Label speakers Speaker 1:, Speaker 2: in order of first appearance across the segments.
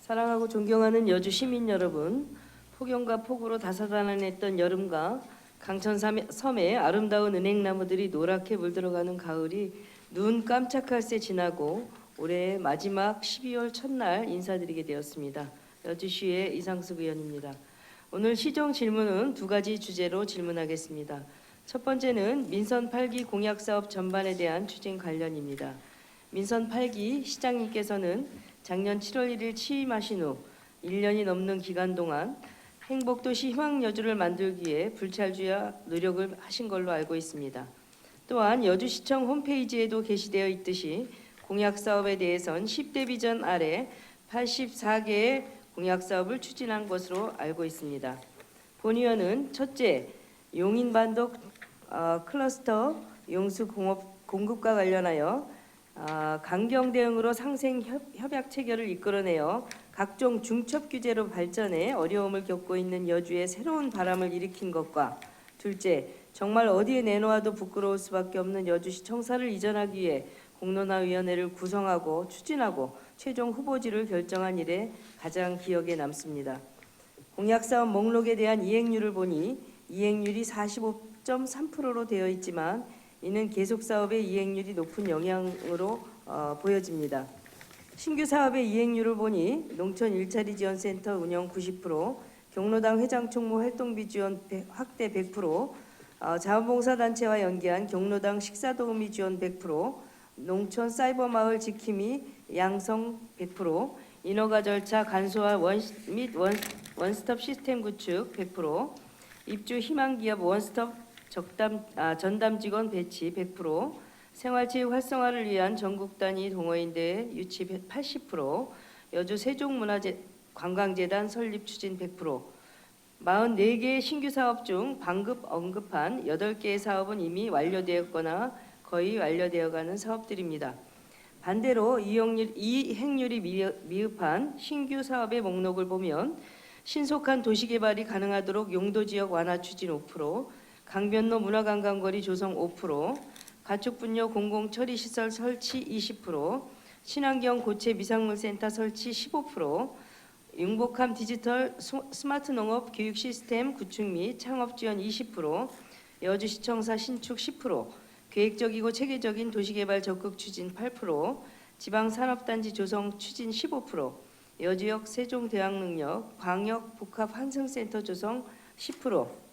Speaker 1: 사랑하고 존경하는 여주 시민 여러분, 폭염과 폭우로 다사다난했던 여름과 강천 섬의 아름다운 은행나무들이 노랗게 물들어가는 가을이 눈 깜짝할 새 지나고 올해 마지막 12월 첫날 인사드리게 되었습니다. 여주시의 이상숙 의원입니다. 오늘 시정 질문은 두 가지 주제로 질문하겠습니다. 첫 번째는 민선 8기 공약사업 전반에 대한 추진 관련입니다. 민선 8기 시장님께서는 작년 7월 1일 취임하신 후 1년이 넘는 기간 동안 행복도시 희망여주를 만들기 위해 불찰주야 노력을 하신 걸로 알고 있습니다. 또한 여주시청 홈페이지에도 게시되어 있듯이 공약사업에 대해선 10대 비전 아래 84개의 공약사업을 추진한 것으로 알고 있습니다. 본 의원은 첫째, 용인반도 클러스터 용수공업 공급과 관련하여 강경 대응으로 상생 협약 체결을 이끌어내어 각종 중첩 규제로 발전해 어려움을 겪고 있는 여주에 새로운 바람을 일으킨 것과 둘째, 정말 어디에 내놓아도 부끄러울 수밖에 없는 여주시 청사를 이전하기 위해 공론화위원회를 구성하고 추진하고 최종 후보지를 결정한 일에 가장 기억에 남습니다. 공약사업 목록에 대한 이행률을 보니 이행률이 45.3%로 되어 있지만 이는 계속 사업의 이행률이 높은 영향으로 보여집니다. 신규 사업의 이행률을 보니 농촌 일자리 지원센터 운영 90%, 경로당 회장 총무 활동비 지원 확대 100%, 자원봉사단체와 연계한 경로당 식사도우미 지원 100%, 농촌 사이버마을 지킴이 양성 100%, 인허가 절차 간소화 및 원스톱 시스템 구축 100%, 입주 희망기업 원스톱 전담 직원 배치 100%, 생활체육 활성화를 위한 전국 단위 동호인대회 유치 80%, 여주 세종문화관광재단 설립 추진 100%, 44개의 신규 사업 중 방금 언급한 8개의 사업은 이미 완료되었거나 거의 완료되어가는 사업들입니다. 반대로 이행률이 미흡한 신규 사업의 목록을 보면 신속한 도시개발이 가능하도록 용도지역 완화 추진 5%, 강변로 문화관광거리 조성 5%, 가축분뇨 공공처리시설 설치 20%, 친환경 고체 미생물센터 설치 15%, 융복함 디지털 스마트 농업 교육 시스템 구축 및 창업 지원 20%, 여주시청사 신축 10%, 계획적이고 체계적인 도시개발 적극 추진 8%, 지방산업단지 조성 추진 15%, 여주역 세종대학능력 광역 복합 환승센터 조성 10%,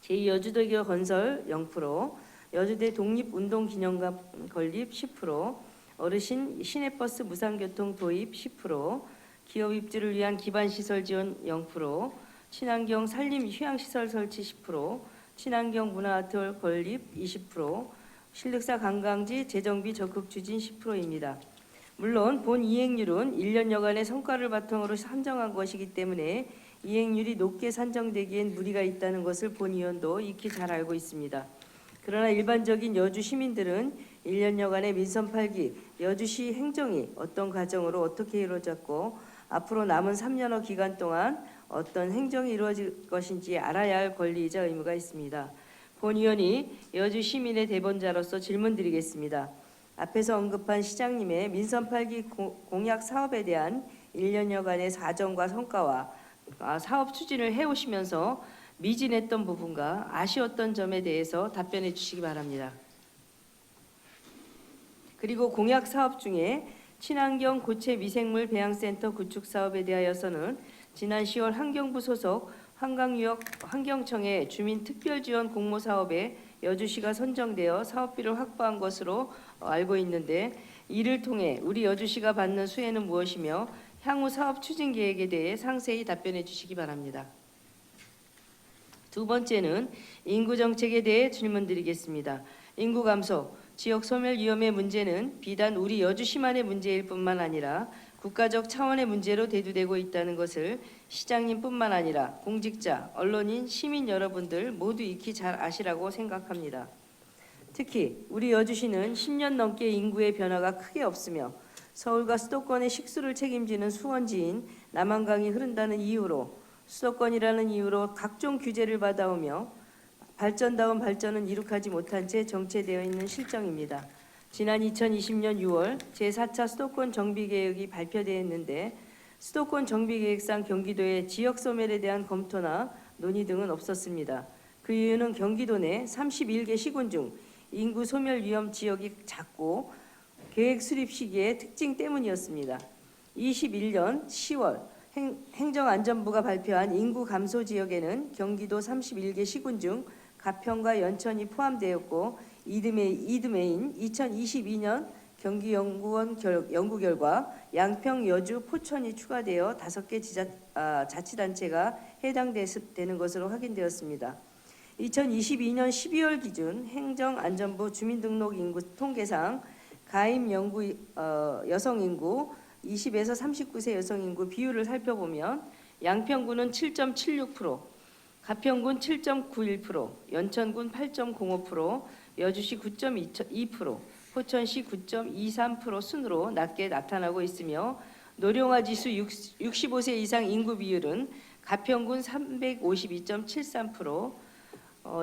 Speaker 1: 제2여주도교 건설 0%, 여주대 독립운동기념관 건립 10%, 어르신 시내버스 무상교통 도입 10%, 기업 입주를 위한 기반시설 지원 0%, 친환경 산림 휴양시설 설치 10%, 친환경 문화아트홀 건립 20%, 신륵사 관광지 재정비 적극 추진 10%입니다. 물론 본 이행률은 1년여간의 성과를 바탕으로 산정한 것이기 때문에 이행률이 높게 산정되기엔 무리가 있다는 것을 본 의원도 익히 잘 알고 있습니다. 그러나 일반적인 여주 시민들은 1년여간의 민선 8기 여주시 행정이 어떤 과정으로 어떻게 이루어졌고 앞으로 남은 3년여 기간 동안 어떤 행정이 이루어질 것인지 알아야 할 권리이자 의무가 있습니다. 본 의원이 여주 시민의 대변자로서 질문드리겠습니다. 앞에서 언급한 시장님의 민선 8기 공약 사업에 대한 1년여간의 사정과 성과와 사업 추진을 해오시면서 미진했던 부분과 아쉬웠던 점에 대해서 답변해 주시기 바랍니다. 그리고 공약 사업 중에 친환경 고체 미생물 배양센터 구축 사업에 대하여서는 지난 10월 환경부 소속 한강유역 환경청의 주민특별지원 공모사업에 여주시가 선정되어 사업비를 확보한 것으로 알고 있는데 이를 통해 우리 여주시가 받는 수혜는 무엇이며 향후 사업 추진 계획에 대해 상세히 답변해 주시기 바랍니다. 두 번째는 인구 정책에 대해 질문드리겠습니다. 인구 감소, 지역 소멸 위험의 문제는 비단 우리 여주시만의 문제일 뿐만 아니라 국가적 차원의 문제로 대두되고 있다는 것을 시장님뿐만 아니라 공직자, 언론인, 시민 여러분들 모두 익히 잘 아시라고 생각합니다. 특히 우리 여주시는 10년 넘게 인구의 변화가 크게 없으며 서울과 수도권의 식수를 책임지는 수원지인 남한강이 흐른다는 이유로 수도권이라는 이유로 각종 규제를 받아오며 발전다운 발전은 이룩하지 못한 채 정체되어 있는 실정입니다. 지난 2020년 6월 제4차 수도권 정비계획이 발표되었는데 수도권 정비계획상 경기도의 지역 소멸에 대한 검토나 논의 등은 없었습니다. 그 이유는 경기도 내 31개 시군 중 인구 소멸 위험 지역이 작고 계획 수립 시기의 특징 때문이었습니다. 21년 10월 행정안전부가 발표한 인구 감소 지역에는 경기도 31개 시군 중 가평과 연천이 포함되었고 이듬해인 2022년 경기연구원 연구 결과 양평, 여주, 포천이 추가되어 5개 자치단체가 해당되는 것으로 확인되었습니다. 2022년 12월 기준 행정안전부 주민등록인구 통계상 가임 여성 인구 20에서 39세 여성 인구 비율을 살펴보면 양평군은 7.76%, 가평군 7.91%, 연천군 8.05%, 여주시 9.2%, 포천시 9.23% 순으로 낮게 나타나고 있으며 노령화 지수 65세 이상 인구 비율은 가평군 352.73%,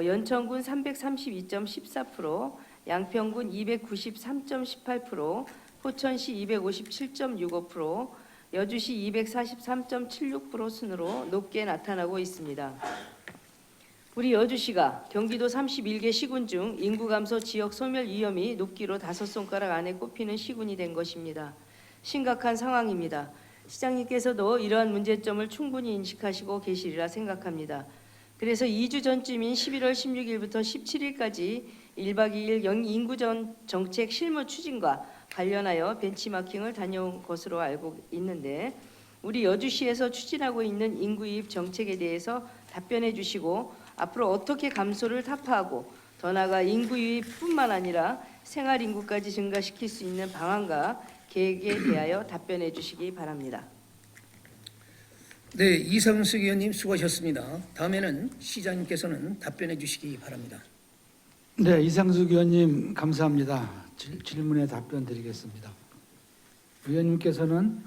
Speaker 1: 연천군 332.14%, 양평군 293.18%, 포천시 257.65%, 여주시 243.76% 순으로 높게 나타나고 있습니다. 우리 여주시가 경기도 31개 시군 중 인구 감소 지역 소멸 위험이 높기로 5손가락 안에 꼽히는 시군이 된 것입니다. 심각한 상황입니다. 시장님께서도 이러한 문제점을 충분히 인식하시고 계시리라 생각합니다. 그래서 2주 전쯤인 11월 16일부터 17일까지 1박 2일 인구 정책 실무 추진과 관련하여 벤치마킹을 다녀온 것으로 알고 있는데 우리 여주시에서 추진하고 있는 인구 유입 정책에 대해서 답변해 주시고 앞으로 어떻게 감소를 타파하고 더 나아가 인구 유입뿐만 아니라 생활 인구까지 증가시킬 수 있는 방안과 계획에 대하여 답변해 주시기 바랍니다.
Speaker 2: 네, 이상숙 의원님 수고하셨습니다. 다음에는 시장님께서는 답변해 주시기 바랍니다.
Speaker 3: 네, 이상숙 의원님 감사합니다. 질문에 답변 드리겠습니다. 의원님께서는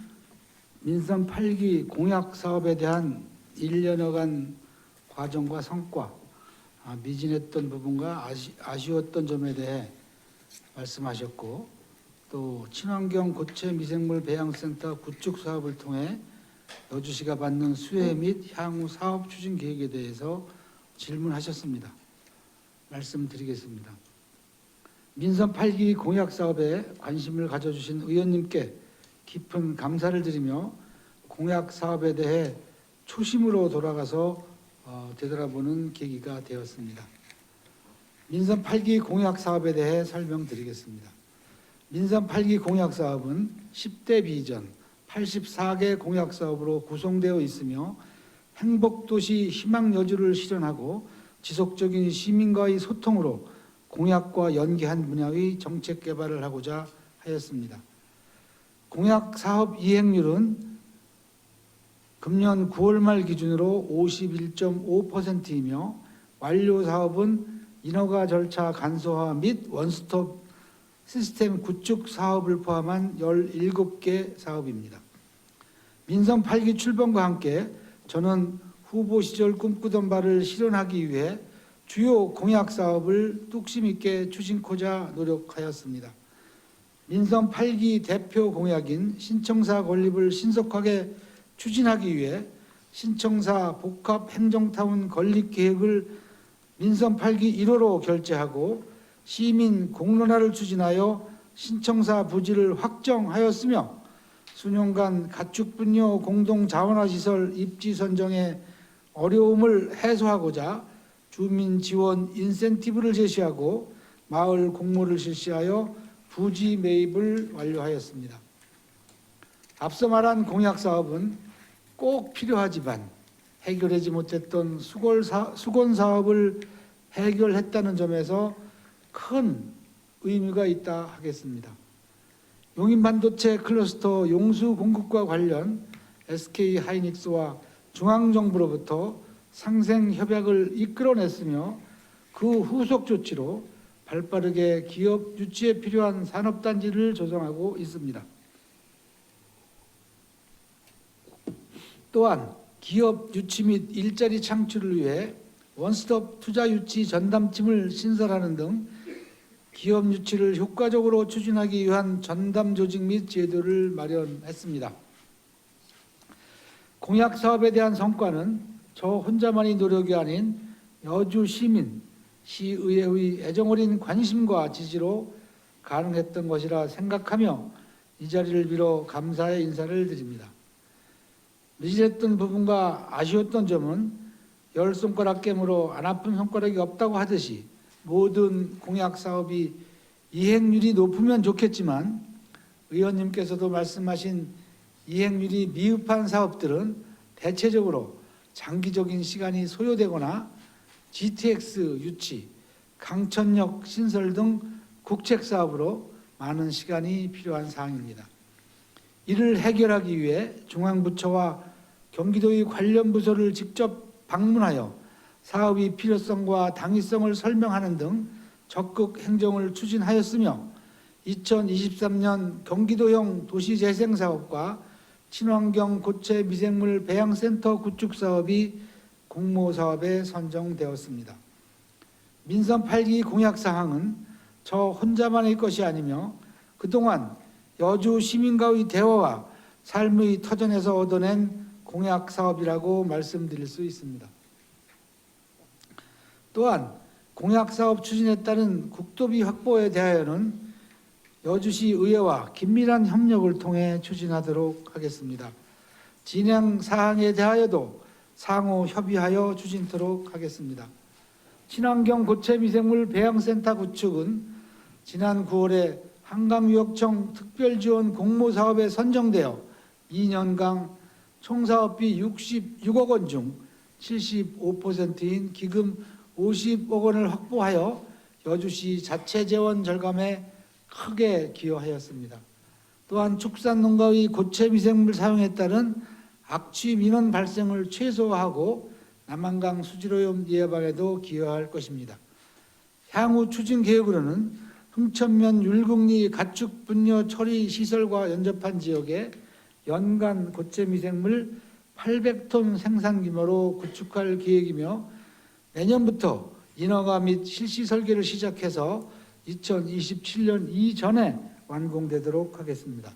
Speaker 3: 민선 8기 공약 사업에 대한 1년여간 과정과 성과, 미진했던 부분과 아쉬웠던 점에 대해 말씀하셨고 또 친환경 고체 미생물 배양센터 구축 사업을 통해 여주시가 받는 수혜 및 향후 사업 추진 계획에 대해서 질문하셨습니다. 말씀드리겠습니다. 민선 8기 공약 사업에 관심을 가져주신 의원님께 깊은 감사를 드리며 공약 사업에 대해 초심으로 돌아가서 되돌아보는 계기가 되었습니다. 민선 8기 공약 사업에 대해 설명드리겠습니다. 민선 8기 공약 사업은 10대 비전 84개 공약 사업으로 구성되어 있으며 행복도시 희망여주를 실현하고 지속적인 시민과의 소통으로 공약과 연계한 분야의 정책 개발을 하고자 하였습니다. 공약 사업 이행률은 금년 9월 말 기준으로 51.5%이며 완료 사업은 인허가 절차 간소화 및 원스톱 시스템 구축 사업을 포함한 17개 사업입니다. 민선 8기 출범과 함께 저는 후보 시절 꿈꾸던 바를 실현하기 위해 주요 공약 사업을 뚝심 있게 추진코자 노력하였습니다. 민선 8기 대표 공약인 신청사 건립을 신속하게 추진하기 위해 신청사 복합 행정타운 건립 계획을 민선 8기 1호로 결재하고 시민 공론화를 추진하여 신청사 부지를 확정하였으며 수년간 가축분뇨 공동자원화시설 입지 선정에 어려움을 해소하고자 주민 지원 인센티브를 제시하고 마을 공모를 실시하여 부지 매입을 완료하였습니다. 앞서 말한 공약 사업은 꼭 필요하지만 해결하지 못했던 수건 사업을 해결했다는 점에서 큰 의미가 있다 하겠습니다. 용인반도체 클러스터 용수 공급과 관련 SK하이닉스와 중앙정부로부터 상생 협약을 이끌어냈으며 그 후속 조치로 발빠르게 기업 유치에 필요한 산업단지를 조성하고 있습니다. 또한 기업 유치 및 일자리 창출을 위해 원스톱 투자 유치 전담팀을 신설하는 등 기업 유치를 효과적으로 추진하기 위한 전담 조직 및 제도를 마련했습니다. 공약 사업에 대한 성과는 저 혼자만의 노력이 아닌 여주 시민, 시의회의 애정어린 관심과 지지로 가능했던 것이라 생각하며 이 자리를 빌어 감사의 인사를 드립니다. 미진했던 부분과 아쉬웠던 점은 열 손가락 깨물어 안 아픈 손가락이 없다고 하듯이 모든 공약 사업이 이행률이 높으면 좋겠지만 의원님께서도 말씀하신 이행률이 미흡한 사업들은 대체적으로 장기적인 시간이 소요되거나 GTX 유치, 강천역 신설 등 국책 사업으로 많은 시간이 필요한 사항입니다. 이를 해결하기 위해 중앙부처와 경기도의 관련 부서를 직접 방문하여 사업의 필요성과 당위성을 설명하는 등 적극 행정을 추진하였으며 2023년 경기도형 도시재생사업과 친환경 고체 미생물 배양센터 구축 사업이 공모사업에 선정되었습니다. 민선 8기 공약 사항은 저 혼자만의 것이 아니며 그동안 여주 시민과의 대화와 삶의 터전에서 얻어낸 공약 사업이라고 말씀드릴 수 있습니다. 또한 공약 사업 추진에 따른 국도비 확보에 대하여는 여주시 의회와 긴밀한 협력을 통해 추진하도록 하겠습니다. 진행 사항에 대하여도 상호 협의하여 추진토록 하겠습니다. 친환경 고체 미생물 배양센터 구축은 지난 9월에 한강유역청 특별지원 공모사업에 선정되어 2년간 총사업비 66억 원 중 75%인 기금 50억 원을 확보하여 여주시 자체 재원 절감에 크게 기여하였습니다. 또한 축산농가의 고체 미생물 사용에 따른 악취 민원 발생을 최소화하고 남한강 수질오염 예방에도 기여할 것입니다. 향후 추진 계획으로는 흥천면 율곡리 가축 분뇨 처리 시설과 연접한 지역에 연간 고체 미생물 800톤 생산 규모로 구축할 계획이며 내년부터 인허가 및 실시 설계를 시작해서 2027년 이전에 완공되도록 하겠습니다.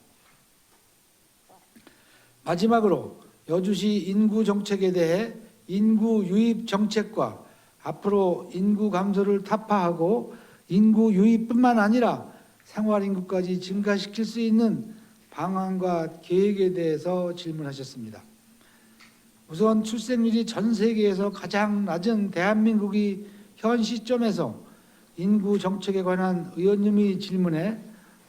Speaker 3: 마지막으로 여주시 인구 정책에 대해 인구 유입 정책과 앞으로 인구 감소를 타파하고 인구 유입뿐만 아니라 생활 인구까지 증가시킬 수 있는 방안과 계획에 대해서 질문하셨습니다. 우선 출생률이 전 세계에서 가장 낮은 대한민국이 현 시점에서 인구 정책에 관한 의원님의 질문에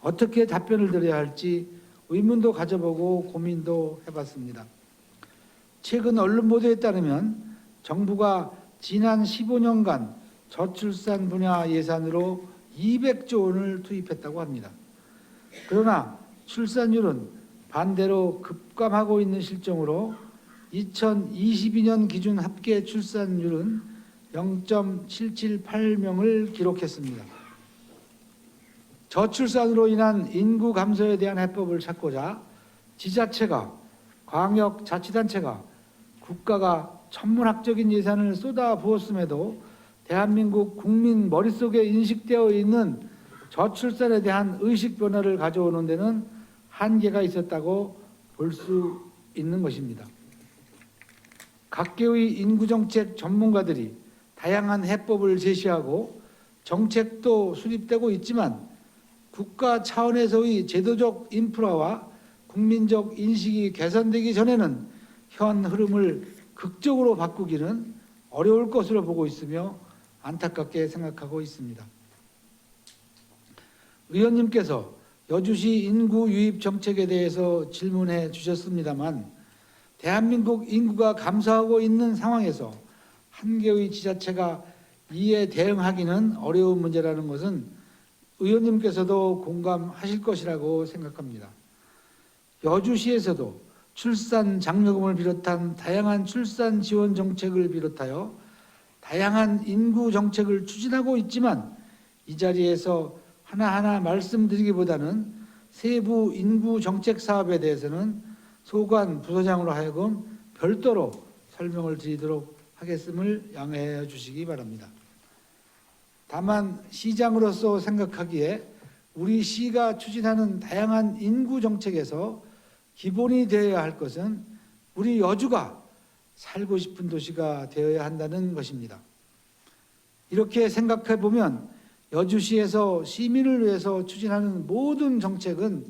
Speaker 3: 어떻게 답변을 드려야 할지 의문도 가져보고 고민도 해봤습니다. 최근 언론 보도에 따르면 정부가 지난 15년간 저출산 분야 예산으로 200조 원을 투입했다고 합니다. 그러나 출산율은 반대로 급감하고 있는 실정으로 2022년 기준 합계 출산율은 0.778명을 기록했습니다. 저출산으로 인한 인구 감소에 대한 해법을 찾고자 지자체가, 광역자치단체가 국가가 천문학적인 예산을 쏟아부었음에도 대한민국 국민 머릿속에 인식되어 있는 저출산에 대한 의식 변화를 가져오는 데는 한계가 있었다고 볼 수 있는 것입니다. 각계의 인구정책 전문가들이 다양한 해법을 제시하고 정책도 수립되고 있지만 국가 차원에서의 제도적 인프라와 국민적 인식이 개선되기 전에는 현 흐름을 극적으로 바꾸기는 어려울 것으로 보고 있으며 안타깝게 생각하고 있습니다. 의원님께서 여주시 인구 유입 정책에 대해서 질문해 주셨습니다만 대한민국 인구가 감소하고 있는 상황에서 한 개의 지자체가 이에 대응하기는 어려운 문제라는 것은 의원님께서도 공감하실 것이라고 생각합니다. 여주시에서도 출산 장려금을 비롯한 다양한 출산 지원 정책을 비롯하여 다양한 인구 정책을 추진하고 있지만 이 자리에서 하나하나 말씀드리기보다는 세부 인구 정책 사업에 대해서는 소관 부서장으로 하여금 별도로 설명을 드리도록 하겠음을 양해해 주시기 바랍니다. 다만 시장으로서 생각하기에 우리 시가 추진하는 다양한 인구 정책에서 기본이 되어야 할 것은 우리 여주가 살고 싶은 도시가 되어야 한다는 것입니다. 이렇게 생각해 보면 여주시에서 시민을 위해서 추진하는 모든 정책은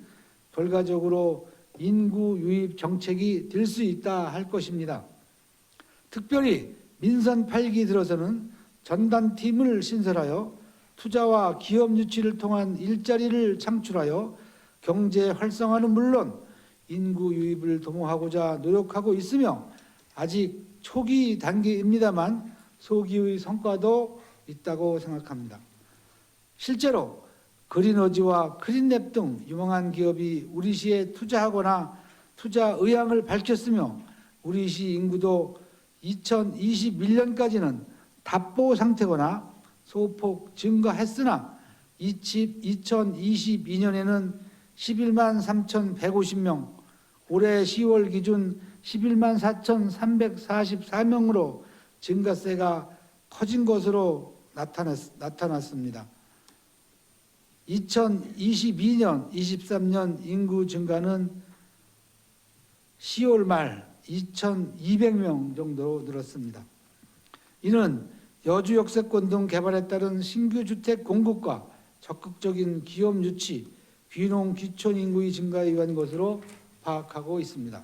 Speaker 3: 결과적으로 인구 유입 정책이 될 수 있다 할 것입니다. 특별히 민선 8기 들어서는 전담팀을 신설하여 투자와 기업 유치를 통한 일자리를 창출하여 경제 활성화는 물론 인구 유입을 도모하고자 노력하고 있으며 아직 초기 단계입니다만 소기의 성과도 있다고 생각합니다. 실제로 그린어지와 크린랩 등 유망한 기업이 우리 시에 투자하거나 투자 의향을 밝혔으며 우리 시 인구도 2021년까지는 답보 상태거나 소폭 증가했으나 2022년에는 11만 3,150명, 올해 10월 기준 11만 4,344명으로 증가세가 커진 것으로 나타났습니다. 2022년, 23년 인구 증가는 10월 말 2,200명 정도로 늘었습니다. 이는 여주 역세권 등 개발에 따른 신규 주택 공급과 적극적인 기업 유치, 귀농 귀촌 인구의 증가에 의한 것으로 파악하고 있습니다.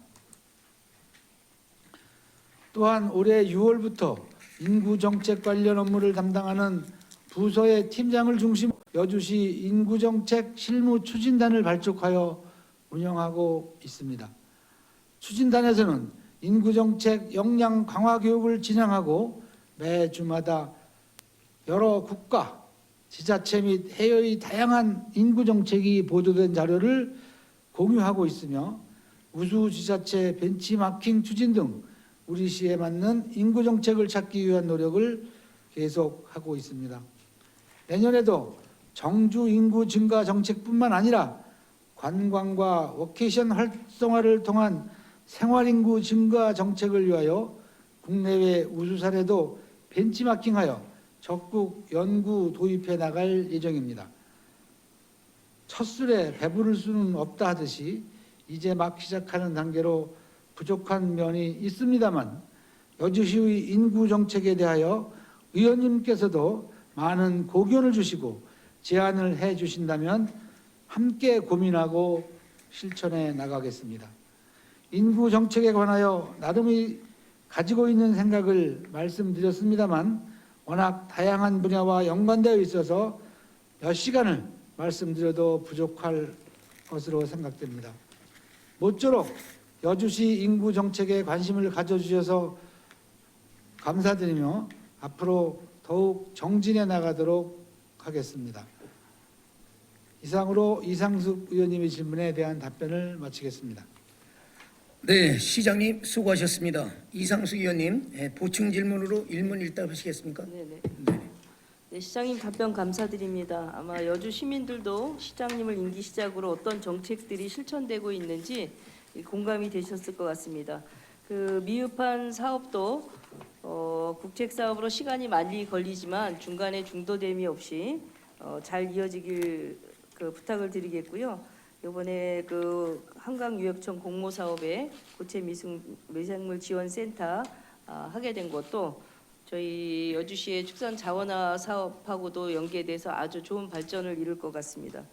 Speaker 3: 또한 올해 6월부터 인구 정책 관련 업무를 담당하는 부서의 팀장을 중심으로 여주시 인구정책 실무 추진단을 발족하여 운영하고 있습니다. 추진단에서는 인구정책 역량 강화 교육을 진행하고 매 주마다 여러 국가, 지자체 및 해외의 다양한 인구정책이 보도된 자료를 공유하고 있으며 우수 지자체 벤치마킹 추진 등 우리 시에 맞는 인구정책을 찾기 위한 노력을 계속하고 있습니다. 내년에도 정주 인구 증가 정책뿐만 아니라 관광과 워케이션 활성화를 통한 생활인구 증가 정책을 위하여 국내외 우수 사례도 벤치마킹하여 적극 연구 도입해 나갈 예정입니다. 첫술에 배부를 수는 없다 하듯이 이제 막 시작하는 단계로 부족한 면이 있습니다만 여주시의 인구 정책에 대하여 의원님께서도 많은 고견을 주시고 제안을 해 주신다면 함께 고민하고 실천해 나가겠습니다. 인구 정책에 관하여 나름의 가지고 있는 생각을 말씀드렸습니다만 워낙 다양한 분야와 연관되어 있어서 몇 시간을 말씀드려도 부족할 것으로 생각됩니다. 모쪼록 여주시 인구 정책에 관심을 가져주셔서 감사드리며 앞으로 더욱 정진해 나가도록 하겠습니다. 이상으로 이상숙 의원님의 질문에 대한 답변을 마치겠습니다.
Speaker 2: 네, 시장님 수고하셨습니다. 이상숙 의원님, 보충 질문으로 일문일답 하시겠습니까?
Speaker 1: 네네.
Speaker 2: 네.
Speaker 1: 네, 시장님 답변 감사드립니다. 아마 여주 시민들도 시장님을 임기 시작으로 어떤 정책들이 실천되고 있는지 공감이 되셨을 것 같습니다. 그 미흡한 사업도 국책 사업으로 시간이 많이 걸리지만 중간에 중도됨이 없이 잘 이어지길 부탁을 드리겠고요. 이번에 그 한강유역청 공모 사업에 고체 미생물 지원센터 하게 된 것도 저희 여주시의 축산 자원화 사업하고도 연계돼서 아주 좋은 발전을 이룰 것 같습니다.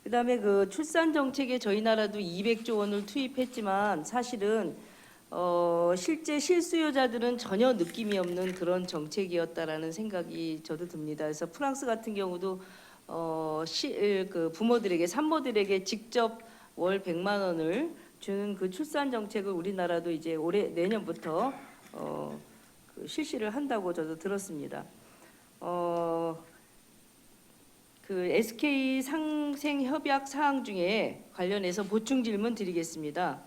Speaker 1: 그다음에 그 출산 정책에 저희 나라도 200조 원을 투입했지만 사실은 실제 실수요자들은 전혀 느낌이 없는 그런 정책이었다라는 생각이 저도 듭니다. 그래서 프랑스 같은 경우도 그 부모들에게 산모들에게 직접 월 100만 원을 주는 그 출산 정책을 우리나라도 이제 내년부터 실시를 한다고 저도 들었습니다. 그 SK 상생 협약 사항 중에 관련해서 보충 질문 드리겠습니다.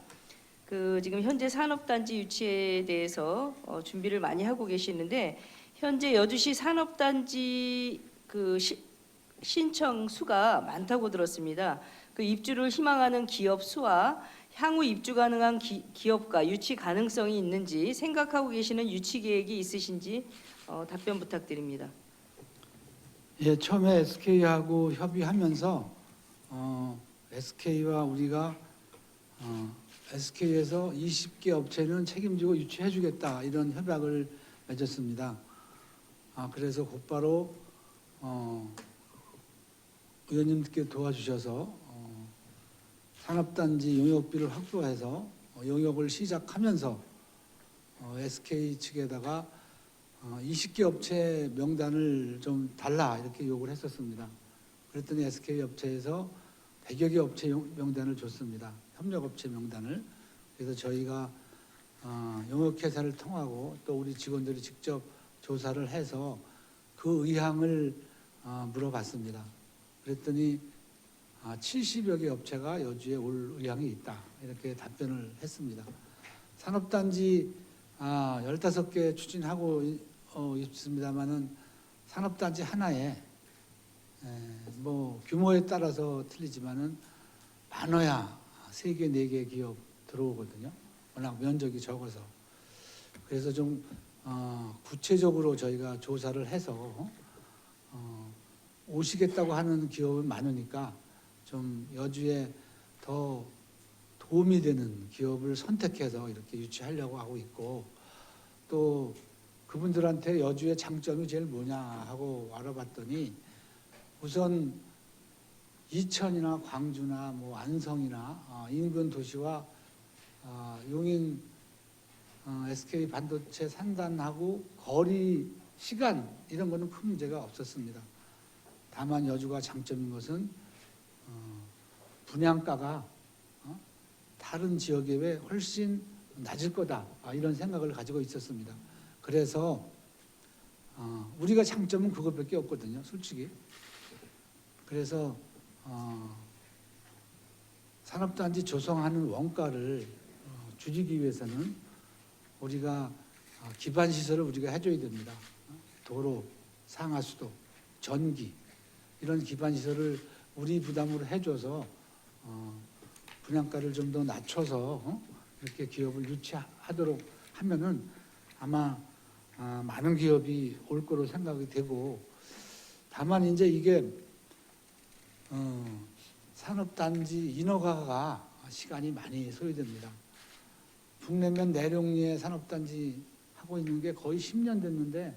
Speaker 1: 그 지금 현재 산업단지 유치에 대해서 준비를 많이 하고 계시는데 현재 여주시 산업단지 그 신청 수가 많다고 들었습니다. 그 입주를 희망하는 기업 수와 향후 입주 가능한 기업과 유치 가능성이 있는지 생각하고 계시는 유치 계획이 있으신지 답변 부탁드립니다.
Speaker 3: 예, 처음에 SK하고 협의하면서 SK와 우리가 SK에서 20개 업체는 책임지고 유치해주겠다 이런 협약을 맺었습니다. 그래서 곧바로 의원님께 도와주셔서 산업단지 용역비를 확보해서 용역을 시작하면서 SK 측에다가 20개 업체 명단을 좀 달라 이렇게 요구를 했었습니다. 그랬더니 SK 업체에서 100여 개 업체 명단을 줬습니다. 협력업체 명단을. 그래서 저희가 용역회사를 통하고 또 우리 직원들이 직접 조사를 해서 그 의향을 물어봤습니다. 그랬더니 70여 개 업체가 여주에 올 의향이 있다 이렇게 답변을 했습니다. 산업단지 15개 추진하고 있습니다만은 산업단지 하나에 뭐 규모에 따라서 틀리지만은 많아야 3개, 4개 기업 들어오거든요. 워낙 면적이 적어서. 그래서 좀 구체적으로 저희가 조사를 해서 오시겠다고 하는 기업은 많으니까 좀 여주에 더 도움이 되는 기업을 선택해서 이렇게 유치하려고 하고 있고, 또 그분들한테 여주의 장점이 제일 뭐냐 하고 알아봤더니 우선 이천이나 광주나 뭐 안성이나 인근 도시와 용인 SK 반도체 산단하고 거리 시간 이런 거는 큰 문제가 없었습니다. 다만 여주가 장점인 것은 분양가가 다른 지역에 비해 훨씬 낮을 거다 이런 생각을 가지고 있었습니다. 그래서 우리가 장점은 그것밖에 없거든요, 솔직히. 그래서 산업단지 조성하는 원가를 줄이기 위해서는 우리가 기반 시설을 우리가 해줘야 됩니다. 도로, 상하수도, 전기 이런 기반 시설을 우리 부담으로 해줘서 분양가를 좀 더 낮춰서 이렇게 기업을 유치하도록 하면은 아마 많은 기업이 올 거로 생각이 되고, 다만 이제 이게 산업단지 인허가가 시간이 많이 소요됩니다. 북내면 내룡리에 산업단지 하고 있는 게 거의 10년 됐는데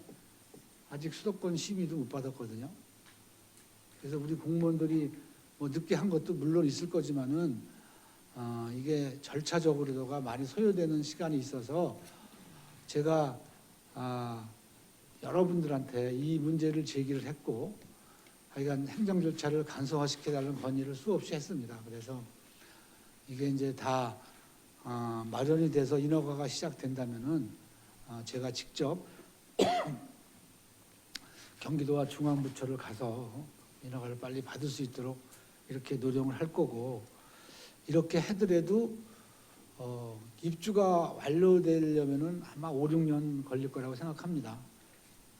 Speaker 3: 아직 수도권 심의도 못 받았거든요. 그래서 우리 공무원들이 뭐 늦게 한 것도 물론 있을 거지만은 이게 절차적으로가 많이 소요되는 시간이 있어서 제가 여러분들한테 이 문제를 제기를 했고, 하여간 행정 절차를 간소화시켜달라는 건의를 수없이 했습니다. 그래서 이게 이제 다 마련이 돼서 인허가가 시작된다면은 제가 직접 경기도와 중앙부처를 가서 인허가를 빨리 받을 수 있도록 이렇게 노력을 할 거고, 이렇게 하더라도 입주가 완료되려면은 아마 5, 6년 걸릴 거라고 생각합니다.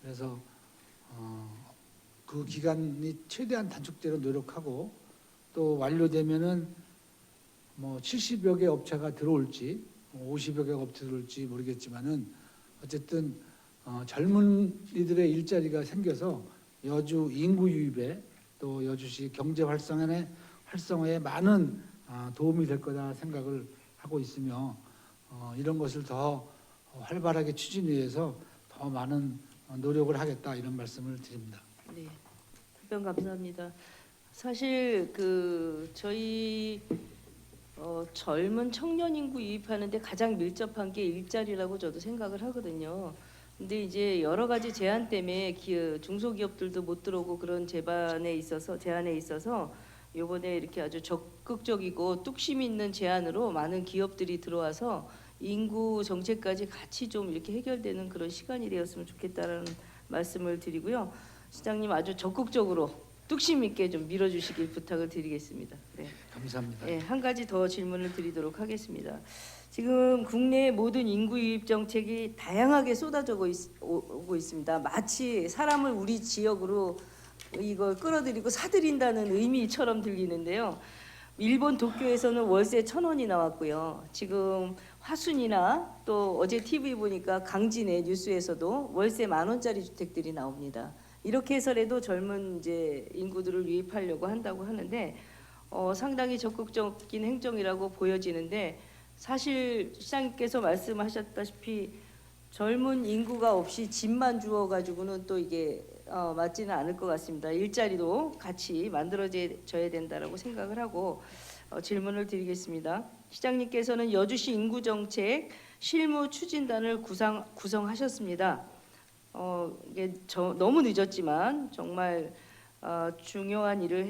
Speaker 3: 그래서 그 기간이 최대한 단축되도록 노력하고, 또 완료되면은 뭐 70여 개 업체가 들어올지 50여 개 업체 들어올지 모르겠지만은 어쨌든 젊은이들의 일자리가 생겨서 여주 인구 유입에 또 여주시 경제 활성화에 많은 도움이 될 거다 생각을 하고 있으며, 이런 것을 더 활발하게 추진하기 위해서 더 많은 노력을 하겠다 이런 말씀을 드립니다.
Speaker 1: 네, 답변 감사합니다. 사실 저희 젊은 청년 인구 유입하는데 가장 밀접한 게 일자리라고 저도 생각을 하거든요. 근데 이제 여러 가지 제한 때문에 중소기업들도 못 들어오고 그런 제한에 있어서 이번에 이렇게 아주 적극적이고 뚝심 있는 제안으로 많은 기업들이 들어와서 인구 정책까지 같이 좀 이렇게 해결되는 그런 시간이 되었으면 좋겠다라는 말씀을 드리고요. 시장님 아주 적극적으로 뚝심 있게 좀 밀어주시길 부탁을 드리겠습니다. 네.
Speaker 3: 감사합니다.
Speaker 1: 네, 한 가지 더 질문을 드리도록 하겠습니다. 지금 국내 모든 인구 유입 정책이 다양하게 쏟아져 오고 있습니다. 마치 사람을 우리 지역으로 이걸 끌어들이고 사들인다는 의미처럼 들리는데요. 일본 도쿄에서는 월세 1,000원이 나왔고요. 지금 화순이나 또 어제 TV 보니까 강진의 뉴스에서도 월세 10,000원짜리 주택들이 나옵니다. 이렇게 해서라도 젊은 이제 인구들을 유입하려고 한다고 하는데 상당히 적극적인 행정이라고 보여지는데, 사실 시장님께서 말씀하셨다시피 젊은 인구가 없이 집만 주어가지고는 또 이게 맞지는 않을 것 같습니다. 일자리도 같이 만들어져야 된다라고 생각을 하고 질문을 드리겠습니다. 시장님께서는 여주시 인구정책 실무 추진단을 구성하셨습니다. 이게 너무 늦었지만 정말 중요한 일을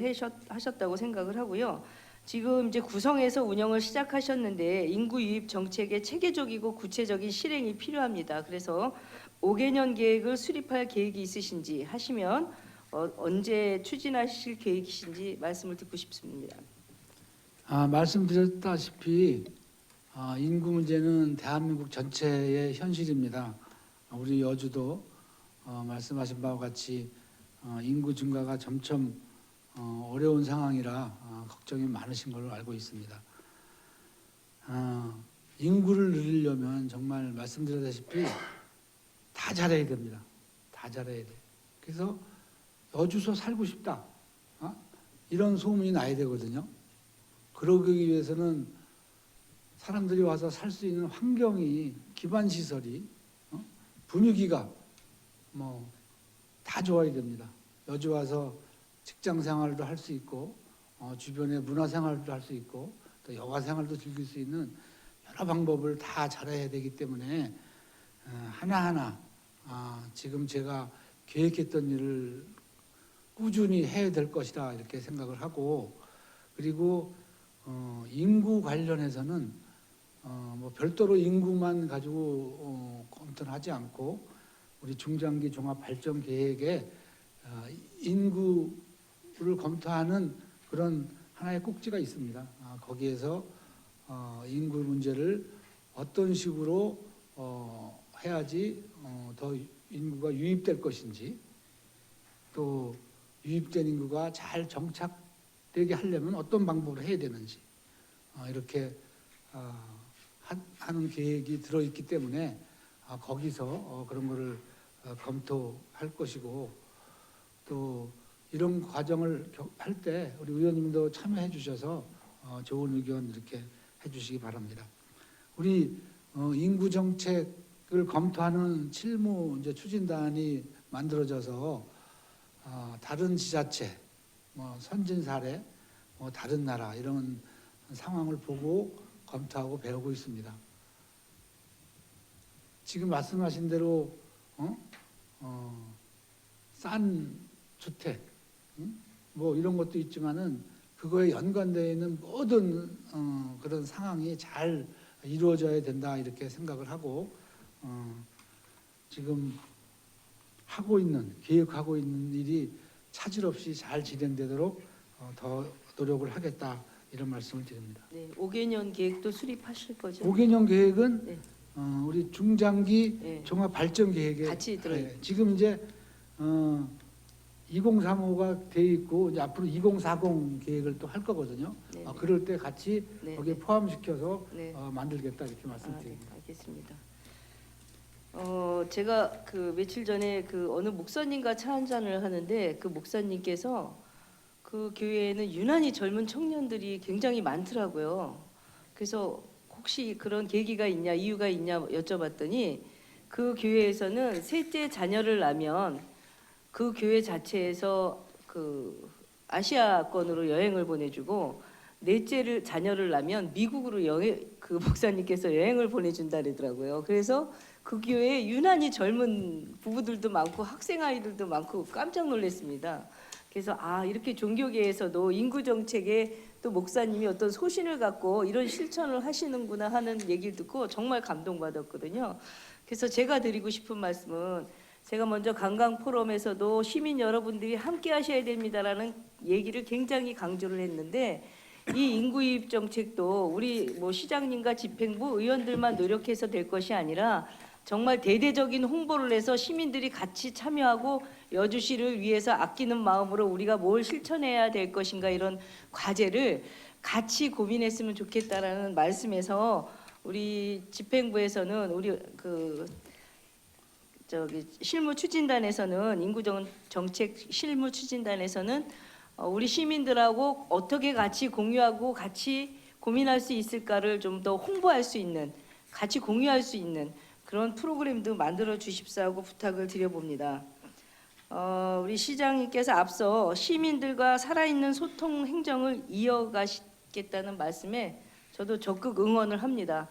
Speaker 1: 하셨다고 생각을 하고요. 지금 이제 구성해서 운영을 시작하셨는데 인구 유입 정책의 체계적이고 구체적인 실행이 필요합니다. 그래서 5개년 계획을 수립할 계획이 있으신지 하시면 언제 추진하실 계획이신지 말씀을 듣고 싶습니다.
Speaker 3: 말씀드렸다시피 인구 문제는 대한민국 전체의 현실입니다. 우리 여주도 말씀하신 바와 같이 인구 증가가 점점 어려운 상황이라 걱정이 많으신 걸로 알고 있습니다. 인구를 늘리려면 정말 말씀드렸다시피 다 잘해야 됩니다. 다 잘해야 돼. 그래서 여주서 살고 싶다. 이런 소문이 나야 되거든요. 그러기 위해서는 사람들이 와서 살 수 있는 환경이, 기반 시설이, 분위기가 다 좋아야 됩니다. 여주 와서 직장 생활도 할 수 있고 주변의 문화 생활도 할 수 있고 또 여가 생활도 즐길 수 있는 여러 방법을 다 잘해야 되기 때문에 하나하나 지금 제가 계획했던 일을 꾸준히 해야 될 것이다 이렇게 생각을 하고, 그리고 인구 관련해서는 별도로 인구만 가지고 검토를 하지 않고 우리 중장기 종합 발전 계획에 인구를 검토하는 그런 하나의 꼭지가 있습니다. 거기에서 인구 문제를 어떤 식으로 해야지 더 인구가 유입될 것인지, 또 유입된 인구가 잘 정착되게 하려면 어떤 방법으로 해야 되는지 이렇게 하는 계획이 들어있기 때문에 거기서 그런 거를 검토할 것이고, 또 이런 과정을 할 때 우리 의원님도 참여해 주셔서 좋은 의견 이렇게 해 주시기 바랍니다. 우리 인구 정책을 검토하는 실무 이제 추진단이 만들어져서 다른 지자체, 선진 사례, 다른 나라 이런 상황을 보고 검토하고 배우고 있습니다. 지금 말씀하신 대로 싼 주택, 이런 것도 있지만은 그거에 연관되어 있는 모든 그런 상황이 잘 이루어져야 된다 이렇게 생각을 하고 지금 계획하고 있는 일이 차질 없이 잘 진행되도록 더 노력을 하겠다 이런 말씀을 드립니다.
Speaker 1: 네, 5개년 계획도 수립하실 거죠?
Speaker 3: 5개년 계획은
Speaker 1: 네.
Speaker 3: 우리 중장기
Speaker 1: 네.
Speaker 3: 종합 발전 계획에
Speaker 1: 같이 들어요.
Speaker 3: 지금 이제 2035가 돼 있고 이제 앞으로 2040 계획을 또 할 거거든요.
Speaker 1: 네,
Speaker 3: 그럴 때 같이
Speaker 1: 네,
Speaker 3: 거기에
Speaker 1: 네.
Speaker 3: 포함시켜서
Speaker 1: 네.
Speaker 3: 만들겠다 이렇게 말씀드립니다.
Speaker 1: 네, 알겠습니다. 제가 그 며칠 전에 그 어느 목사님과 차 한잔을 하는데 그 목사님께서 그 교회에는 유난히 젊은 청년들이 굉장히 많더라고요. 그래서 혹시 그런 계기가 있냐, 이유가 있냐 여쭤봤더니 그 교회에서는 셋째 자녀를 낳으면 그 교회 자체에서 그 아시아권으로 여행을 보내주고 넷째 자녀를 낳으면 미국으로 그 목사님께서 여행을 보내준다 그러더라고요. 그래서 그 교회에 유난히 젊은 부부들도 많고 학생 아이들도 많고 깜짝 놀랐습니다. 그래서 이렇게 종교계에서도 인구 정책에 또 목사님이 어떤 소신을 갖고 이런 실천을 하시는구나 하는 얘기를 듣고 정말 감동받았거든요. 그래서 제가 드리고 싶은 말씀은, 제가 먼저 관광 포럼에서도 시민 여러분들이 함께 하셔야 됩니다라는 얘기를 굉장히 강조를 했는데, 이 인구 유입 정책도 우리 시장님과 집행부 의원들만 노력해서 될 것이 아니라 정말 대대적인 홍보를 해서 시민들이 같이 참여하고 여주시를 위해서 아끼는 마음으로 우리가 뭘 실천해야 될 것인가, 이런 과제를 같이 고민했으면 좋겠다라는 말씀에서 우리 집행부에서는 우리 실무 추진단에서는 인구 정책 실무 추진단에서는 우리 시민들하고 어떻게 같이 공유하고 같이 고민할 수 있을까를 좀 더 홍보할 수 있는, 같이 공유할 수 있는 그런 프로그램도 만들어 주십사고 부탁을 드려봅니다. 우리 시장님께서 앞서 시민들과 살아있는 소통 행정을 이어가시겠다는 말씀에 저도 적극 응원을 합니다.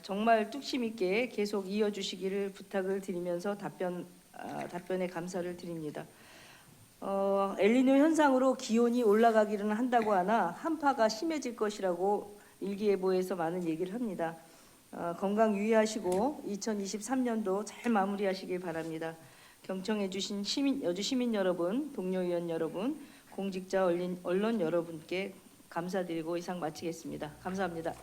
Speaker 1: 정말 뚝심 있게 계속 이어주시기를 부탁을 드리면서 답변에 감사를 드립니다. 엘니뇨 현상으로 기온이 올라가기는 한다고 하나 한파가 심해질 것이라고 일기예보에서 많은 얘기를 합니다. 건강 유의하시고 2023년도 잘 마무리하시길 바랍니다. 경청해 주신 여주 시민 여러분, 동료 의원 여러분, 공직자 언론 여러분께 감사드리고 이상 마치겠습니다. 감사합니다.